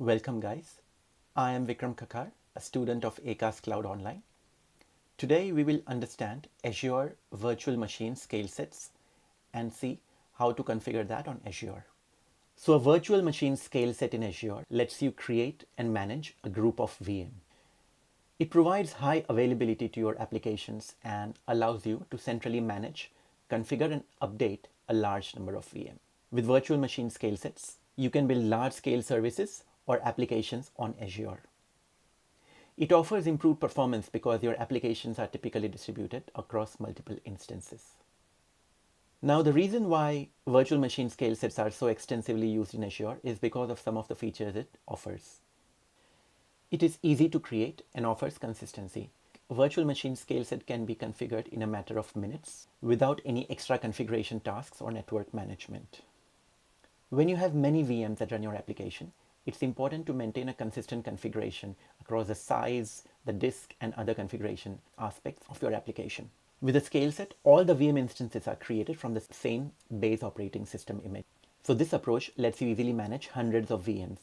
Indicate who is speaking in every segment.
Speaker 1: Welcome guys. I am Vikram Kakar, a student of ACAS Cloud Online. Today we will understand Azure Virtual Machine Scale-sets and see how to configure that on Azure. So a virtual machine scale set in Azure lets you create and manage a group of VM. It provides high availability to your applications and allows you to centrally manage, configure and update a large number of VM. With virtual machine scale sets, you can build large-scale services or applications on Azure. It offers improved performance because your applications are typically distributed across multiple instances. Now, the reason why virtual machine scale sets are so extensively used in Azure is because of some of the features it offers. It is easy to create and offers consistency. A virtual machine scale set can be configured in a matter of minutes without any extra configuration tasks or network management. When you have many VMs that run your application, it's important to maintain a consistent configuration across the size, the disk, and other configuration aspects of your application. With a scale set, all the VM instances are created from the same base operating system image. So this approach lets you easily manage hundreds of VMs.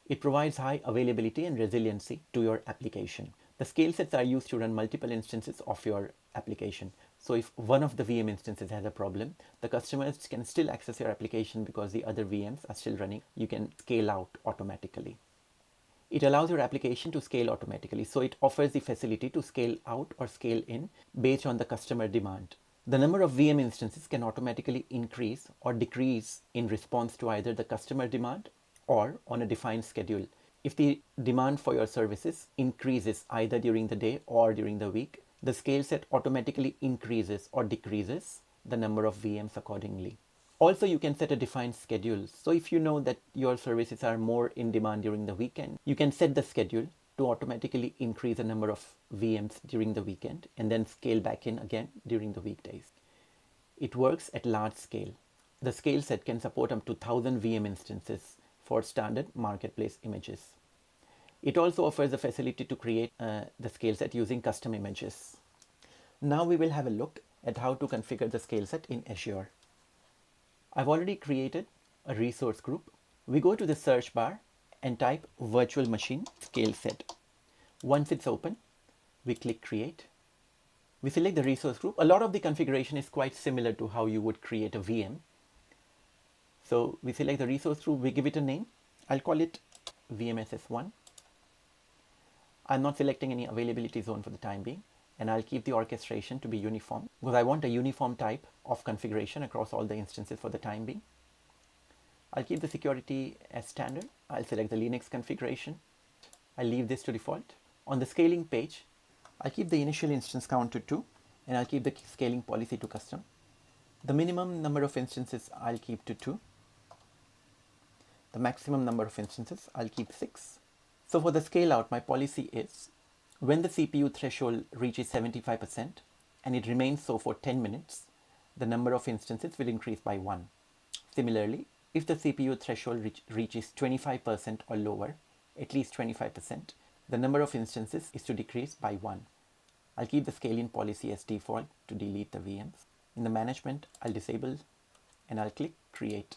Speaker 1: It provides high availability and resiliency to your application. The scale sets are used to run multiple instances of your application. So if one of the VM instances has a problem, the customers can still access your application because the other VMs are still running. You can scale out automatically. It allows your application to scale automatically. So it offers the facility to scale out or scale in based on the customer demand. The number of VM instances can automatically increase or decrease in response to either the customer demand or on a defined schedule. If the demand for your services increases either during the day or during the week, the scale set automatically increases or decreases the number of VMs accordingly. Also, you can set a defined schedule. So if you know that your services are more in demand during the weekend, you can set the schedule to automatically increase the number of VMs during the weekend and then scale back in again during the weekdays. It works at large scale. The scale set can support up to 1,000 VM instances for standard marketplace images. It also offers the facility to create the scale set using custom images. Now we will have a look at how to configure the scale set in Azure. I've already created a resource group. We go to the search bar and type virtual machine scale set. Once it's open, we click create. We select the resource group. A lot of the configuration is quite similar to how you would create a VM. So we select the resource group, we give it a name. I'll call it VMSS1. I'm not selecting any availability zone for the time being, and I'll keep the orchestration to be uniform because I want a uniform type of configuration across all the instances for the time being. I'll keep the security as standard. I'll select the Linux configuration. I'll leave this to default. On the scaling page, I'll keep the initial instance count to 2, and I'll keep the scaling policy to custom. The minimum number of instances I'll keep to 2. The maximum number of instances I'll keep 6. So for the scale out, my policy is when the CPU threshold reaches 75% and it remains so for 10 minutes, the number of instances will increase by 1. Similarly, if the CPU threshold reaches 25% or lower, at least 25%, the number of instances is to decrease by 1. I'll keep the scaling policy as default to delete the VMs. In the management, I'll disable and I'll click create.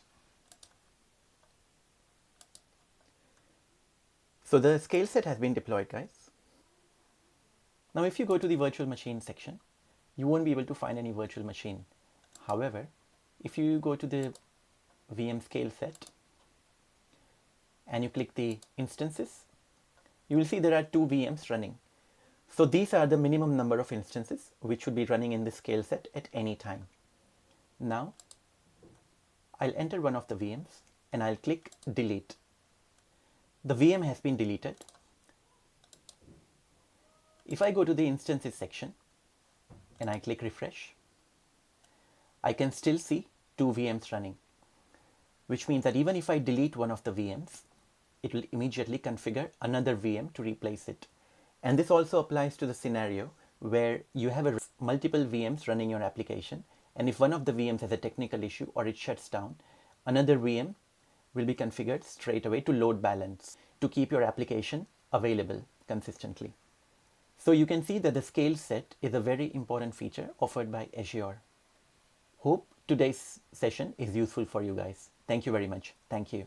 Speaker 1: So the scale set has been deployed, guys. Now, if you go to the virtual machine section, you won't be able to find any virtual machine. However, if you go to the VM scale set and you click the instances, you will see there are 2 VMs running. So these are the minimum number of instances which should be running in the scale set at any time. Now, I'll enter one of the VMs and I'll click delete. The VM has been deleted. If I go to the instances section and I click refresh, I can still see 2 VMs running, which means that even if I delete one of the VMs, it will immediately configure another VM to replace it. And this also applies to the scenario where you have multiple VMs running your application, and if one of the VMs has a technical issue or it shuts down, another VM will be configured straight away to load balance to keep your application available consistently. So you can see that the scale set is a very important feature offered by Azure. Hope today's session is useful for you guys. Thank you very much. Thank you.